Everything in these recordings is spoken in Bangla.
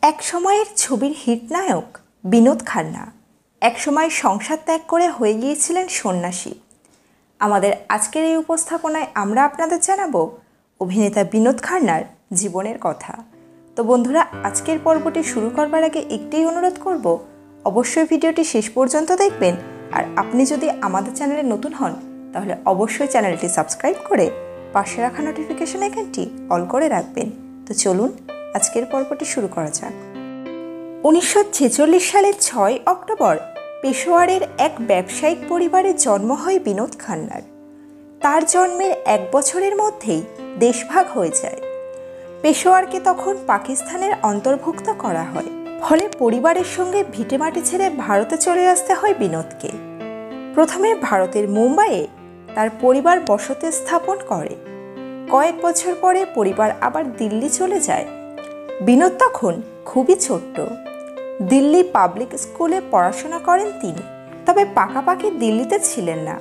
এক সময়ের ছবির হিট নায়ক বিনোদ খান্না একসময় সংসার ত্যাগ করে হয়ে গিয়েছিলেন সন্ন্যাসী। আমাদের আজকের এই উপস্থাপনায় আমরা আপনাদের জানাবো অভিনেতা বিনোদ খান্নার জীবনের কথা। তো বন্ধুরা, আজকের পর্বটি শুরু করবার আগে একটাই অনুরোধ করব, অবশ্যই ভিডিওটি শেষ পর্যন্ত দেখবেন। আর আপনি যদি আমাদের চ্যানেলে নতুন হন তাহলে অবশ্যই চ্যানেলটি সাবস্ক্রাইব করে পাশে রাখা নোটিফিকেশন আইকনটি অল করে রাখবেন। তো চলুন আজকের পর্বটি শুরু করা যাক। 1946 সালের 6 অক্টোবর পেশোয়ারের এক ব্যবসায়িক পরিবারে জন্ম হয় বিনোদ খান্নার। তার জন্মের 1 বছরের মধ্যেই দেশভাগ হয়ে যায়। পেশোয়ারকে তখন পাকিস্তানের অন্তর্ভুক্ত করা হয়। ফলে পরিবারের সঙ্গে ভিটেমাটি ছেড়ে ভারতে চলে আসতে হয় বিনোদকে। প্রথমে ভারতের মুম্বাইয়ে তার পরিবার বসতি স্থাপন করে। কয়েক বছর পরে পরিবার আবার দিল্লি চলে যায়। বিনোদ তখন খুবই ছোট্ট। দিল্লি পাবলিক স্কুলে পড়াশোনা করেন তিনি, তবে পাকাপাকি দিল্লিতে ছিলেন না।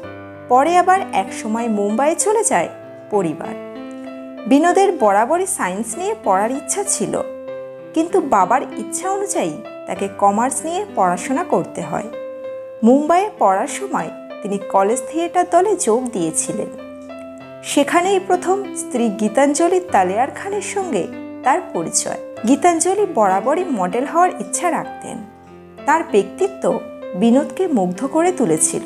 পরে আবার একসময় মুম্বাইয়ে চলে যায় পরিবার। বিনোদের বরাবরই সায়েন্স নিয়ে পড়ার ইচ্ছা ছিল, কিন্তু বাবার ইচ্ছা অনুযায়ী তাকে কমার্স নিয়ে পড়াশোনা করতে হয়। মুম্বাইয়ে পড়ার সময় তিনি কলেজ থিয়েটার দলে যোগ দিয়েছিলেন। সেখানেই প্রথম স্ত্রী গীতাঞ্জলি তালেয়ার খানের সঙ্গে তার পরিচয়। গীতাঞ্জলি বরাবরই মডেল হওয়ার ইচ্ছা রাখতেন। তার ব্যক্তিত্ব বিনোদকে মুগ্ধ করে তুলেছিল।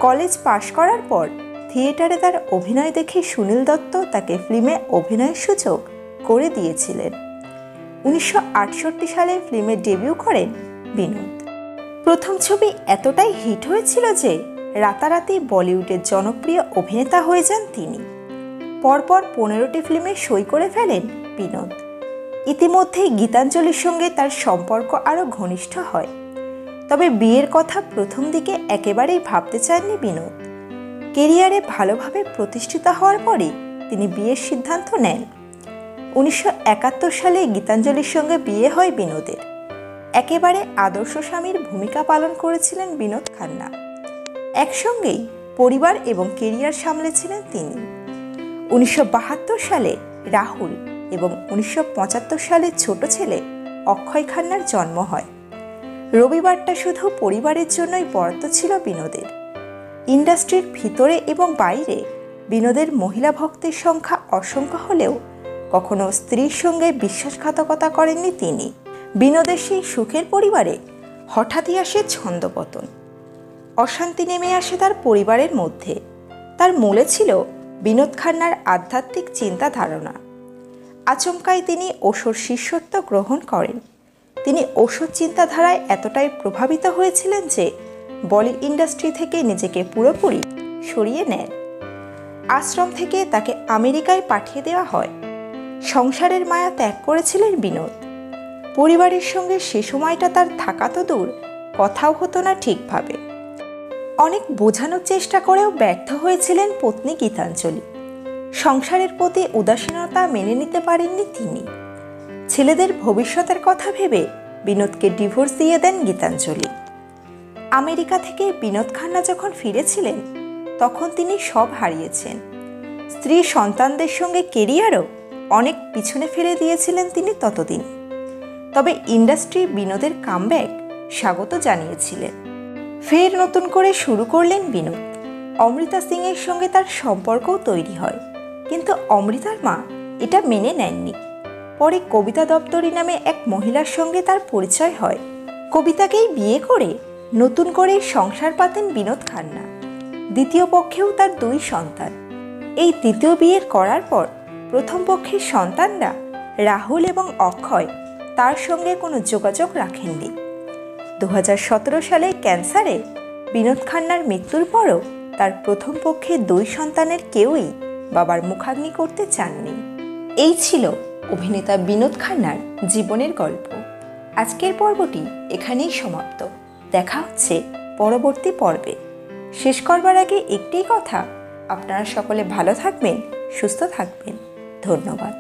কলেজ পাশ করার পর থিয়েটারে তার অভিনয় দেখে সুনীল দত্ত তাকে ফিল্মে অভিনয়ের সুযোগ করে দিয়েছিলেন। 1968 সালে ফিল্মে ডেবিউ করেন বিনোদ। প্রথম ছবি এতটাই হিট হয়েছিল যে রাতারাতি বলিউডের জনপ্রিয় অভিনেতা হয়ে যান তিনি। পরপর 15টি ফিল্মে সই করে ফেলেন বিনোদ। ইতিমধ্যেই গীতাঞ্জলির সঙ্গে তার সম্পর্ক আরও ঘনিষ্ঠ হয়। তবে বিয়ের কথা প্রথম দিকে একেবারেই ভাবতে চাননি বিনোদ। কেরিয়ারে ভালোভাবে প্রতিষ্ঠিত হওয়ার পরই তিনি বিয়ের সিদ্ধান্ত নেন। 1971 সালে গীতাঞ্জলির সঙ্গে বিয়ে হয় বিনোদের। একেবারে আদর্শ স্বামীর ভূমিকা পালন করেছিলেন বিনোদ খান্না। একসঙ্গেই পরিবার এবং কেরিয়ার সামলেছিলেন তিনি। 1972 সালে রাহুল এবং 1975 সালে ছোট ছেলে অক্ষয় খান্নার জন্ম হয়। রবিবারটা শুধু পরিবারের জন্যই বরাদ্দ ছিল বিনোদের। ইন্ডাস্ট্রির ভিতরে এবং বাইরে বিনোদের মহিলা ভক্তের সংখ্যা অসংখ্য হলেও কখনো স্ত্রীর সঙ্গে বিশ্বাসঘাতকতা করেননি তিনি। বিনোদের সেই সুখের পরিবারে হঠাৎই আসে ছন্দপতন। অশান্তি নেমে আসে তার পরিবারের মধ্যে। তার মূলে ছিল বিনোদ খান্নার আধ্যাত্মিক চিন্তা ধারণা। আচমকাই তিনি ওশোর শিষ্যত্ব গ্রহণ করেন। তিনি ওশোর চিন্তাধারায় এতটাই প্রভাবিত হয়েছিলেন যে বলিউড ইন্ডাস্ট্রি থেকে নিজেকে পুরোপুরি সরিয়ে নেন। আশ্রম থেকে তাকে আমেরিকায় পাঠিয়ে দেওয়া হয়। সংসারের মায়া ত্যাগ করেছিলেন বিনোদ। পরিবারের সঙ্গে সে সময়টা তার থাকা তো দূর, কথাও হতো না ঠিকভাবে। অনেক বোঝানোর চেষ্টা করেও ব্যর্থ হয়েছিলেন পত্নী গীতাঞ্জলি। সংসারের প্রতি উদাসীনতা মেনে নিতে পারেননি তিনি। ছেলেদের ভবিষ্যতের কথা ভেবে বিনোদকে ডিভোর্স দিয়ে দেন গীতাঞ্জলি। আমেরিকা থেকে বিনোদ খান্না যখন ফিরেছিলেন তখন তিনি সব হারিয়েছেন। স্ত্রী সন্তানদের সঙ্গে কেরিয়ারও অনেক পিছনে ফেলে দিয়েছিলেন তিনি ততদিন। তবে ইন্ডাস্ট্রি বিনোদের কামব্যাক স্বাগত জানিয়েছিলেন। ফের নতুন করে শুরু করলেন বিনোদ। অমৃতা সিংয়ের সঙ্গে তার সম্পর্কও তৈরি হয়, কিন্তু অমৃতার মা এটা মেনে নেননি। পরে কবিতা দপ্তরি নামে এক মহিলার সঙ্গে তার পরিচয় হয়। কবিতাকেই বিয়ে করে নতুন করে সংসার পাতেন বিনোদ খান্না। দ্বিতীয় পক্ষেও তার 2 সন্তান। এই তৃতীয় বিয়ের করার পর প্রথম পক্ষের সন্তানরা রাহুল এবং অক্ষয় তার সঙ্গে কোনো যোগাযোগ রাখেননি। 2017 সালে ক্যান্সারে বিনোদ খান্নার মৃত্যুর পরও তার প্রথম পক্ষে 2 সন্তানের কেউই বাবার মুখাগ্নি করতে চাননি। এই ছিল অভিনেতা বিনোদ খান্নার জীবনের গল্প। আজকের পর্বটি এখানেই সমাপ্ত। দেখা হচ্ছে পরবর্তী পর্বে। শেষ করবার আগে একটাই কথা, আপনারা সকলে ভালো থাকবেন, সুস্থ থাকবেন। ধন্যবাদ।